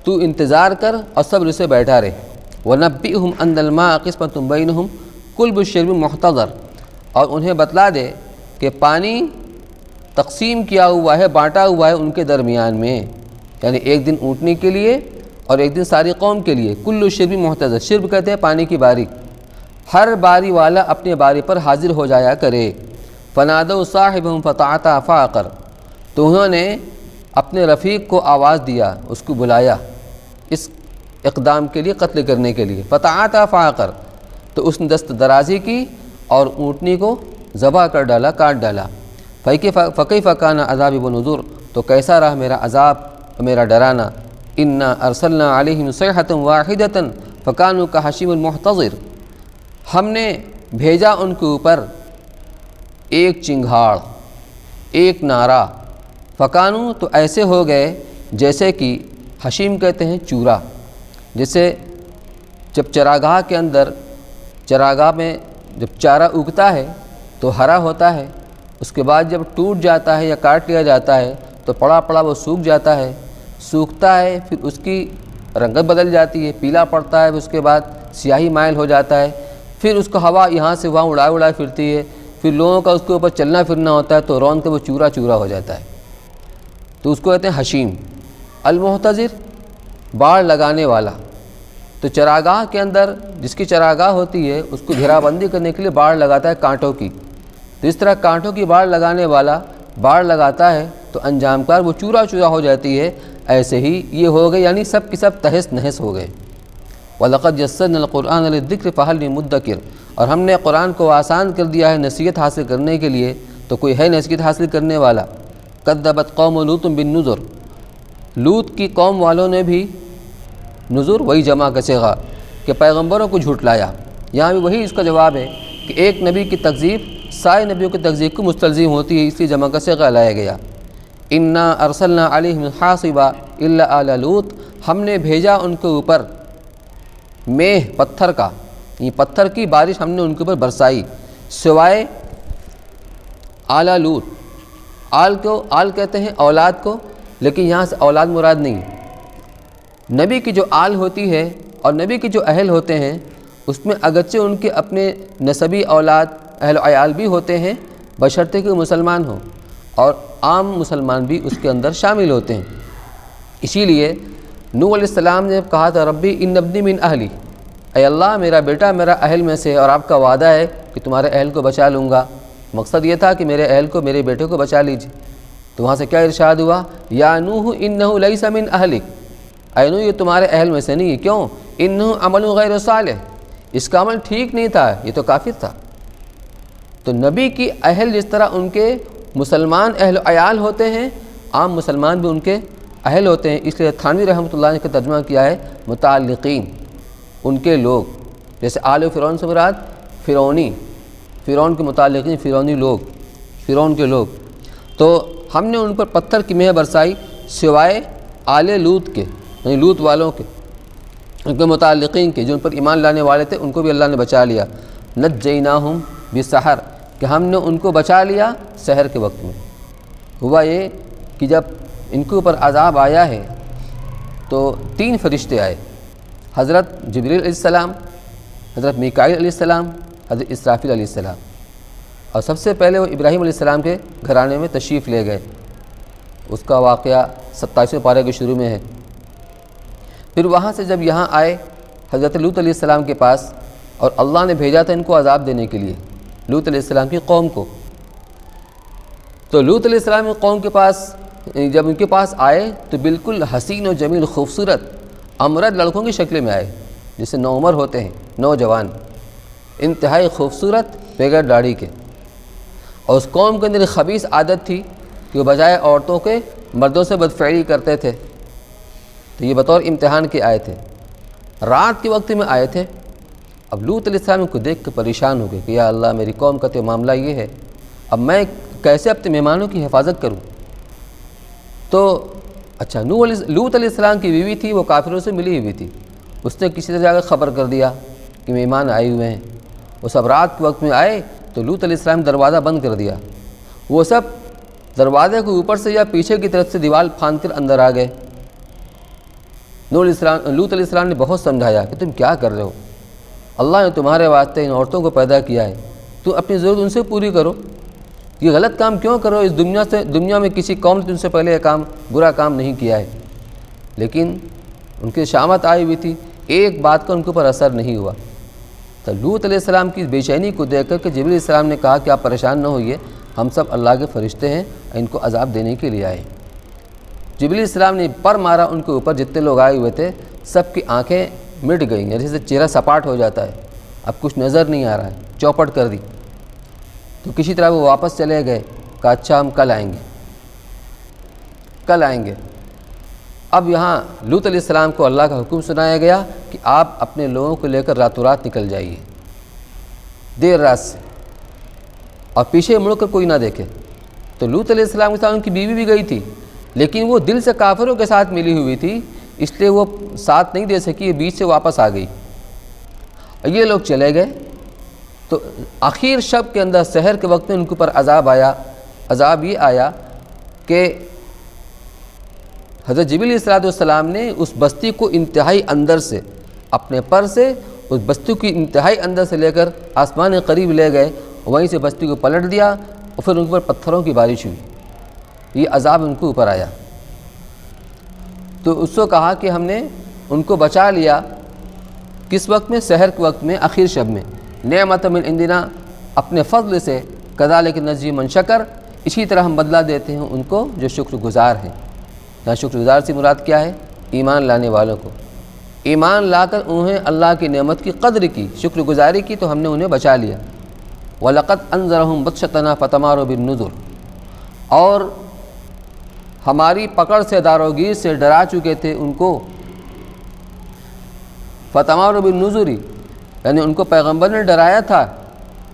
تو انتظار کر اور صبر سے بیٹھا رہے۔ وَنَبِّئْهُمْ أَنَّ الْمَاءَ قِسْمَةٌ بَيْنَهُمْ كُلُّ شِرْبٍ مُحْتَضَرٌ، اور انہیں بتلا دے کہ پانی تقسیم کیا ہوا ہے، بانٹا ہوا ہے ان کے درمیان میں، یعنی ایک دن اونٹنی کے لیے اور ایک دن ساری قوم کے لیے۔ کُلُّ شِرْبٍ مُحْتَضَرٌ، شرب کہتے ہیں پانی کی باری، ہر باری والا اپنے باری پر حاضر ہو جایا کرے۔ فَنَادَوْا صَاحِبَهُمْ فَتَعَاطَىٰ فَعَقَرَ، تو انہوں نے اپنے رفیق کو آواز دیا، اس کو بلایا اس اقدام کے لیے، قتل کرنے کے لیے۔ فَتَعَاطَىٰ فَعَقَرَ، تو اس نے دست درازی کی اور اونٹنی کو ذبح کر ڈالا، کاٹ ڈالا۔ فَكَيْفَ كَانَ عَذَابِي وَنُذُرِ، تو کیسا رہا میرا عذاب اور میرا ڈرانا۔ اِنَّا أَرْسَلْنَا عَلَيْهِمْ صَيْحَةً وَاحِدَةً فَكَانُوا كَحَشِيمِ الْمُحْتَظِرِ، ہم نے بھیجا ان کے اوپر ایک چنگھاڑ، ایک نعرہ، فکانو، تو ایسے ہو گئے جیسے کہ حشیم کہتے ہیں چورا، جیسے جب چراگاہ کے اندر، چراگاہ میں جب چارہ اگتا ہے تو ہرا ہوتا ہے، اس کے بعد جب ٹوٹ جاتا ہے یا کاٹ لیا جاتا ہے تو پڑا پڑا وہ سوکھ جاتا ہے، سوکھتا ہے پھر اس کی رنگت بدل جاتی ہے، پیلا پڑتا ہے، اس کے بعد سیاہی مائل ہو جاتا ہے، پھر اس کو ہوا یہاں سے وہاں اڑائے پھرتی ہے، پھر لوگوں کا اس کے اوپر چلنا پھرنا ہوتا ہے تو رون کے وہ چورا چورا ہو جاتا ہے، تو اس کو کہتے ہیں حشیم۔ المحتضر، باڑ لگانے والا، تو چراگاہ کے اندر جس کی چراگاہ ہوتی ہے اس کو گھیرا بندی کرنے کے لیے باڑ لگاتا ہے کانٹوں کی، تو اس طرح کانٹوں کی باڑ لگانے والا باڑ لگاتا ہے تو انجام کار وہ چورا چورا ہو جاتی ہے، ایسے ہی یہ ہو گئے، یعنی سب کی سب تہس نہس ہو گئے۔ وَلَقَدْ يَسَّرْنَا الْقُرْآنَ لِلذِّكْرِ فَهَلْ مِن مُدَّكِرٍ، اور ہم نے قرآن کو آسان کر دیا ہے نصیحت حاصل کرنے کے لیے، تو کوئی ہے نصیحت حاصل کرنے والا۔ كَذَّبَتْ قَوْمُ لُوطٍ بِالنُّذُرِ، لوط کی قوم والوں نے بھی، نذر وہی جمع کا صیغہ کہ پیغمبروں کو جھٹلایا، یہاں بھی وہی اس کا جواب ہے کہ ایک نبی کی تکذیب سارے نبیوں کی تکذیب کو مستلزم ہوتی ہے، اس لیے جمع کا صیغہ لایا گیا۔ اِنَّا أَرْسَلْنَا عَلَيْهِمْ حَاصِبًا إِلَّا آلَ لوط، ہم نے بھیجا ان کے اوپر میہ، پتھر کا، یہ پتھر کی بارش ہم نے ان کے اوپر برسائی، سوائے آل لوط۔ آل کو آل کہتے ہیں اولاد کو، لیکن یہاں سے اولاد مراد نہیں، نبی کی جو آل ہوتی ہے اور نبی کے جو اہل ہوتے ہیں اس میں اگرچہ ان کے اپنے نسبی اولاد، اہل و عیال بھی ہوتے ہیں، بشرطے کہ وہ مسلمان ہوں، اور عام مسلمان بھی اس کے اندر شامل ہوتے ہیں۔ اسی لیے نوح علیہ السلام نے کہا تھا ربی ان ابنی من اہلی، اے اللہ میرا بیٹا میرا اہل میں سے، اور آپ کا وعدہ ہے کہ تمہارے اہل کو بچا لوں گا، مقصد یہ تھا کہ میرے اہل کو، میرے بیٹے کو بچا لیجیے۔ تو وہاں سے کیا ارشاد ہوا، یا نوح انہ لیس من اہلک، اے نوح یہ تمہارے اہل میں سے نہیں ہے، کیوں، انہ عمل غیر صالح، اس کا عمل ٹھیک نہیں تھا، یہ تو کافر تھا۔ تو نبی کی اہل جس طرح ان کے مسلمان اہل و عیال ہوتے ہیں، عام مسلمان بھی ان کے اہل ہوتے ہیں، اس لیے تھانوی رحمۃ اللہ نے کا ترجمہ کیا ہے متعلقین، ان کے لوگ، جیسے آل فرعون سے مراد فرعونی، فرعون کے متعلقین، فرعونی لوگ، فرعون کے لوگ۔ تو ہم نے ان پر پتھر کی مہ برسائی سوائے آل لوط کے، یعنی لوط والوں کے، ان کے متعلقین کے جو ان پر ایمان لانے والے تھے، ان کو بھی اللہ نے بچا لیا۔ نجیناہم بالسحر، کہ ہم نے ان کو بچا لیا سحر کے وقت میں۔ ہوا یہ کہ جب ان کے اوپر عذاب آیا ہے تو 3 فرشتے آئے، حضرت جبریل علیہ السلام، حضرت میکائیل علیہ السلام، حضرت اسرافیل علیہ السلام، اور سب سے پہلے وہ ابراہیم علیہ السلام کے گھرانے میں تشریف لے گئے، اس کا واقعہ 27ویں پارے کے شروع میں ہے۔ پھر وہاں سے جب یہاں آئے حضرت لوط علیہ السلام کے پاس، اور اللہ نے بھیجا تھا ان کو عذاب دینے کے لیے، لوط علیہ السلام کی قوم کو، تو لوط علیہ السلام کی قوم کے پاس جب ان کے پاس آئے تو بالکل حسین و جمیل، خوبصورت امرد لڑکوں کی شکل میں آئے، جسے نوعمر ہوتے ہیں، نوجوان، انتہائی خوبصورت، بغیر داڑھی کے۔ اور اس قوم کے اندر خبیث عادت تھی کہ وہ بجائے عورتوں کے مردوں سے بدفعلی کرتے تھے، تو یہ بطور امتحان کے آئے تھے، رات کے وقت میں آئے تھے۔ اب لوط علیہ السلام کو دیکھ کے پریشان ہو گئے کہ یا اللہ میری قوم کا تو معاملہ یہ ہے، اب میں کیسے اپنے مہمانوں کی حفاظت کروں؟ تو اچھا، لوط علیہ السلام کی بیوی تھی، وہ کافروں سے ملی ہوئی تھی، اس نے کسی سے جا کر خبر کر دیا کہ مہمان آئے ہوئے ہیں۔ وہ سب رات کے وقت میں آئے تو لوط علیہ السلام نے دروازہ بند کر دیا۔ وہ سب دروازے کے اوپر سے یا پیچھے کی طرف سے دیوار پھاند کر اندر آ گئے۔ لوط علیہ السلام نے بہت سمجھایا کہ تم کیا کر رہے ہو، اللہ نے تمہارے واسطے ان عورتوں کو پیدا کیا ہے، تم اپنی ضرورت ان سے پوری کرو، یہ غلط کام کیوں کرو؟ اس دنیا میں کسی قوم نے تم سے پہلے یہ برا کام نہیں کیا ہے۔ لیکن ان کی شامت آئی ہوئی تھی، ایک بات کا ان کے اوپر اثر نہیں ہوا۔ تو لوط علیہ السلام کی بے چینی کو دیکھ کر کہ جبریل علیہ السلام نے کہا کہ آپ پریشان نہ ہوئیے، ہم سب اللہ کے فرشتے ہیں، ان کو عذاب دینے کے لیے آئے۔ جبریل علیہ السلام نے پر مارا ان کے اوپر، جتنے لوگ آئے ہوئے تھے سب کی آنکھیں مٹ گئیں، جیسے چہرہ سپاٹ ہو جاتا ہے، اب کچھ نظر نہیں آ رہا ہے، چوپٹ کر دی۔ تو کسی طرح وہ واپس چلے گئے، کہا اچھا ہم کل آئیں گے۔ اب یہاں لوط علیہ السلام کو اللہ کا حکم سنایا گیا کہ آپ اپنے لوگوں کو لے کر راتوں رات نکل جائیے، دیر رات سے، اور پیچھے مڑ کر کوئی نہ دیکھے۔ تو لوط علیہ السلام کے ساتھ ان کی بیوی بھی گئی تھی، لیکن وہ دل سے کافروں کے ساتھ ملی ہوئی تھی، اس لیے وہ ساتھ نہیں دے سکی، یہ بیچ سے واپس آ گئی۔ یہ لوگ چلے گئے تو آخر شب کے اندر سحر کے وقت میں ان کے اوپر عذاب یہ آیا کہ حضرت جبریل علیہ السلام نے اس بستی کو انتہائی اندر سے اپنے پر سے اس بستی کی انتہائی اندر سے لے کر آسمان کے قریب لے گئے، وہیں سے بستی کو پلٹ دیا اور پھر ان کے اوپر پتھروں کی بارش ہوئی، یہ عذاب ان کے اوپر آیا۔ تو اس کو کہا کہ ہم نے ان کو بچا لیا، کس وقت میں؟ سحر کے وقت میں، آخر شب میں، نعمت من عندنا، اپنے فضل سے، کذالک نجزی من شکر، اسی طرح ہم بدلہ دیتے ہیں ان کو جو شکر گزار ہیں۔ یہاں شکر گزار سے مراد کیا ہے؟ ایمان لانے والوں کو، ایمان لا کر انہیں اللہ کی نعمت کی قدر کی، شکر گزاری کی، تو ہم نے انہیں بچا لیا۔ وَلَقَدْ أَنذَرَهُمْ بَطْشَتَنَا فَتَمَارَوْا بِالنُّذُرِ، اور ہماری پکڑ سے، داروگیر سے ڈرا چکے تھے ان کو۔ فَتَمَارَوْا بِالنُّذُرِ، یعنی ان کو پیغمبر نے ڈرایا تھا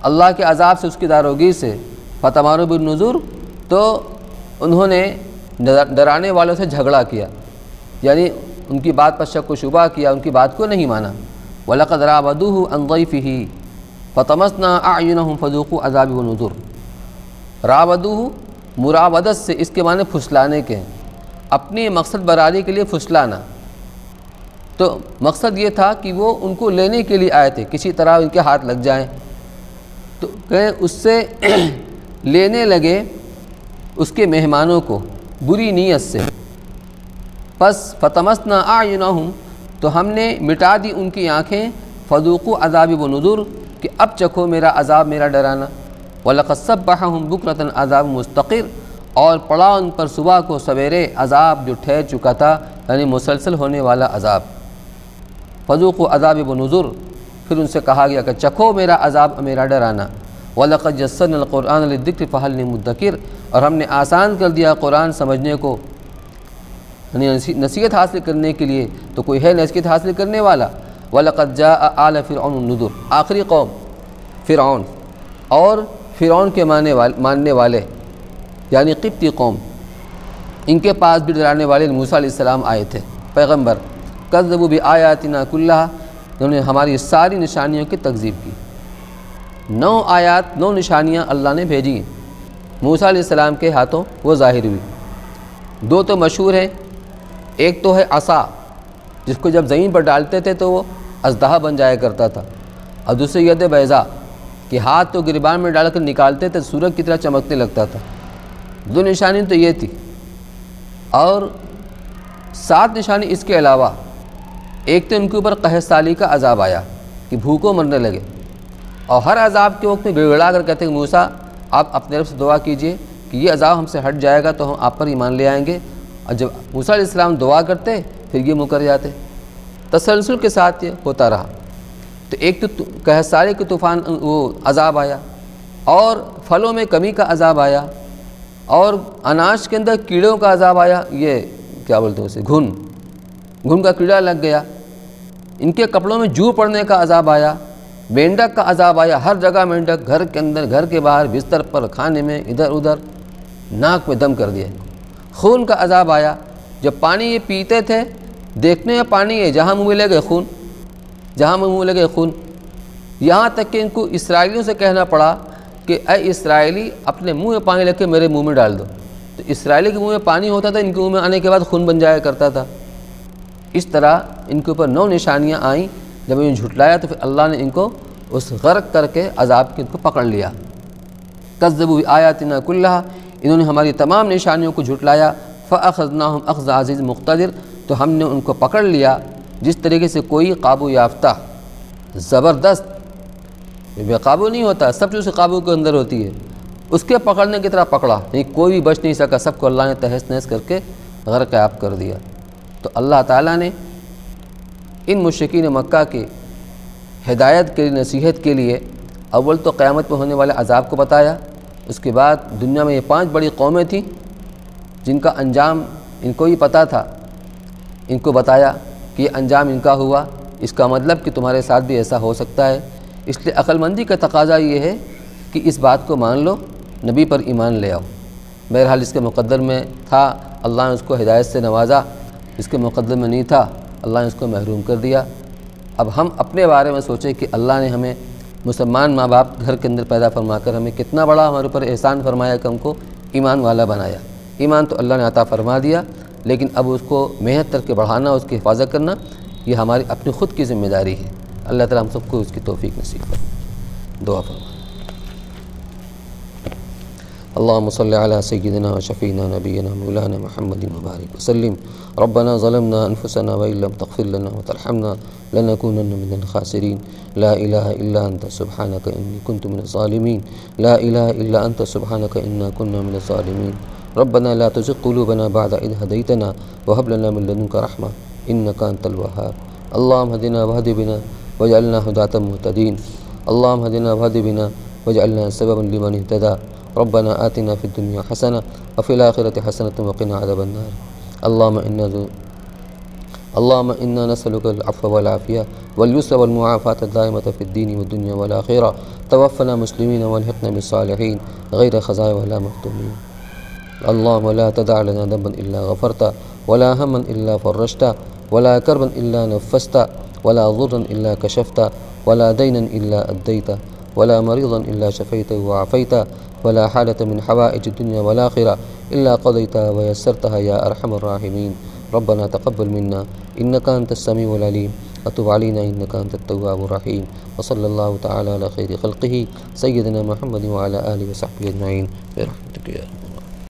اللہ کے عذاب سے، اس کی داروگیر سے۔ فَتَمَارَوْا بِالنُّذُرِ، تو انہوں نے ڈرانے والوں سے جھگڑا کیا، یعنی ان کی بات پر شک و شبہ کیا، ان کی بات کو نہیں مانا۔ وَلَقَدْ رَاوَدُوهُ عَنْ ضَيْفِهِ فَطَمَسْنَا أَعْيُنَهُمْ فَذُوقُوا عَذَابِي وَنُذُرِ۔ راودوہ مراودت سے، اس کے معنی پھسلانے کے ہیں، اپنی مقصد براری کے لیے پھسلانا۔ تو مقصد یہ تھا کہ وہ ان کو لینے کے لیے آئے تھے، کسی طرح ان کے ہاتھ لگ جائیں، تو کہ اس سے لینے لگے اس کے مہمانوں کو بری نیت سے۔ پس فَطَمَسْنَا أَعْيُنَهُمْ، تو ہم نے مٹا دی ان کی آنکھیں، فَذُوقُوا عَذَابِي وَنُذُرِ، کہ اب چکھو میرا عذاب، میرا ڈرانا۔ وَلَقَدْ صَبَّحَهُمْ بُكْرَةً عَذَابٌ مُسْتَقِرٌ، اور پڑا ان پر صبح کو سویرے عذاب جو ٹھہر چکا تھا، یعنی مسلسل ہونے والا عذاب۔ فَذُوقُوا عَذَابِي وَنُذُرِ، پھر ان سے کہا گیا کہ چکھو میرا عذاب، میرا ڈرانا۔ وَلَقَدْ يَسَّرْنَا الْقُرْآنَ لِلذِّكْرِ فَهَلْ مِن مُدَّكِرٍ، اور ہم نے آسان کر دیا قرآن سمجھنے کو، یعنی نصیحت حاصل کرنے کے لیے، تو کوئی ہے نصیحت حاصل کرنے والا۔ وَلَقَدْ جَاءَ آلَ فِرْعَوْنَ النُّذُرُ، آخری قوم فرعون، اور فرعون کے ماننے والے یعنی قبطی قوم، ان کے پاس بھی ڈرانے والے موسیٰ علیہ السلام آئے تھے، پیغمبر۔ کذبوا بآیاتنا کلھا، انہوں نے ہماری ساری نشانیوں کی تکذیب کی۔ 9 آیات، 9 نشانیاں اللہ نے بھیجی ہیں موسیٰ علیہ السلام کے ہاتھوں، وہ ظاہر ہوئی۔ 2 تو مشہور ہیں، ایک تو ہے عصا، جس کو جب زمین پر ڈالتے تھے تو وہ اژدہا بن جایا کرتا تھا، اور دوسری ید بیضا، کہ ہاتھ تو گریبان میں ڈال کر نکالتے تھے، سورج کی طرح چمکنے لگتا تھا۔ 2 نشانی تو یہ تھی، اور 7 نشانی اس کے علاوہ، ایک تو ان کے اوپر قحط سالی کا عذاب آیا کہ بھوکوں مرنے لگے، اور ہر عذاب کے وقت میں گڑگڑا کر کہتے ہیں موسیٰ آپ اپنے رب سے دعا کیجئے کہ یہ عذاب ہم سے ہٹ جائے گا تو ہم آپ پر ایمان لے آئیں گے۔ اور جب موسیٰ علیہ السلام دعا کرتے پھر یہ مکر جاتے، تسلسل کے ساتھ یہ ہوتا رہا۔ تو ایک تو قحط سالی کے طوفان وہ عذاب آیا، اور پھلوں میں کمی کا عذاب آیا، اور اناج کے اندر کیڑوں کا عذاب آیا، یہ کیا بولتے ہیں اسے، گھن کا کیڑا لگ گیا، ان کے کپڑوں میں جو پڑنے کا عذاب آیا، مینڈک کا عذاب آیا، ہر جگہ مینڈک، گھر کے اندر، گھر کے باہر، بستر پر، کھانے میں، ادھر ادھر، ناک میں دم کر دیا۔ خون کا عذاب آیا، جب پانی یہ پیتے تھے، دیکھنے میں پانی ہے، جہاں منہ میں لگے خون، جہاں منہ میں لگے خون، یہاں تک کہ ان کو اسرائیلیوں سے کہنا پڑا کہ اے اسرائیلی اپنے منہ میں پانی لے کے میرے منہ میں ڈال دو، تو اسرائیلی کے منہ میں پانی ہوتا تھا، ان کے منہ میں آنے کے بعد خون بن جایا کرتا تھا۔ اس طرح ان کے اوپر 9 نشانیاں آئیں، جب انہوں نے جھٹلایا تو پھر اللہ نے ان کو اس غرق کر کے عذاب کے ان کو پکڑ لیا۔ کذبوا بآیاتنا کلھا، انہوں نے ہماری تمام نشانیوں کو جھٹلایا، فأخذناہم اخذ عزیز مقتدر، تو ہم نے ان کو پکڑ لیا جس طریقے سے کوئی قابو یافتہ زبردست، بے قابو نہیں ہوتا، سب چیز قابو کے اندر ہوتی ہے، اس کے پکڑنے کی طرح پکڑا، نہیں کوئی بھی بچ نہیں سکا، سب کو اللہ نے تہس نہس کر کے غرق آب کر دیا۔ تو اللہ تعالیٰ نے ان مشرکین مکہ کے ہدایت کے لیے، نصیحت کے لیے اول تو قیامت میں ہونے والے عذاب کو بتایا، اس کے بعد دنیا میں یہ 5 بڑی قومیں تھیں جن کا انجام ان کو ہی پتہ تھا، ان کو بتایا کہ یہ انجام ان کا ہوا، اس کا مطلب کہ تمہارے ساتھ بھی ایسا ہو سکتا ہے۔ اس لیے عقل مندی کا تقاضا یہ ہے کہ اس بات کو مان لو، نبی پر ایمان لے آؤ۔ بہرحال اس کے مقدر میں تھا، اللہ نے اس کو ہدایت سے نوازا، اس کے مقدر میں نہیں تھا، اللہ نے اس کو محروم کر دیا۔ اب ہم اپنے بارے میں سوچیں کہ اللہ نے ہمیں مسلمان ماں باپ گھر کے اندر پیدا فرما کر ہمیں کتنا بڑا ہمارے اوپر احسان فرمایا کہ ہم کو ایمان والا بنایا۔ ایمان تو اللہ نے عطا فرما دیا، لیکن اب اس کو محنت کر کے بڑھانا، اس کی حفاظت کرنا، یہ ہماری اپنی خود کی ذمہ داری ہے۔ اللہ تعالیٰ ہم سب کو اس کی توفیق نصیب کرے۔ دعا فرمائیں۔ اللهم صل على سيدنا وشفينا نبينا مولانا محمد وبارك وسلم۔ ربنا ظلمنا أنفسنا وإن لم تغفر لنا وترحمنا لنكونن من الخاسرين۔ لا إله إلا أنت سبحانك إني كنت من الظالمين۔ لا إله إلا أنت سبحانك إنا كنا من الظالمين۔ ربنا لا تزغ قلوبنا بعد إذ هديتنا وهب لنا من لدنك رحمة إنك أنت الوهاب۔ اللهم اهدنا واهد بنا واجعلنا هداة مهتدين۔ اللهم اهدنا واهد بنا واجعلنا سببا لمن اهتدى۔ ربنا آتنا في الدنيا حسنة وفي الآخرة حسنة وقنا عذاب النار۔ اللهم إنا نسألك العفو والعافية واليسر والمعافاة الدائمة في الدين والدنيا والآخرة۔ توفنا مسلمين والحقنا بالصالحين غير خزايا ولا مفتونين۔ اللهم لا تدع لنا ذنبا إلا غفرته، ولا هما إلا فرجته، ولا كربا إلا نفسته، ولا ضرا إلا كشفته، ولا دينا إلا أديته، ولا مريضا إلا شفيته وعافيته، ولا حالة من حوائج الدنيا والآخرة إلا قضيتها ويسرتها يا أرحم الراحمين۔ ربنا تقبل منا إنك أنت السميع العليم وتب علينا إنك أنت التواب الرحيم۔ وصلى الله تعالى على خير خلقه سيدنا محمد وعلى آله وصحبه أجمعين برحمتك يا رب۔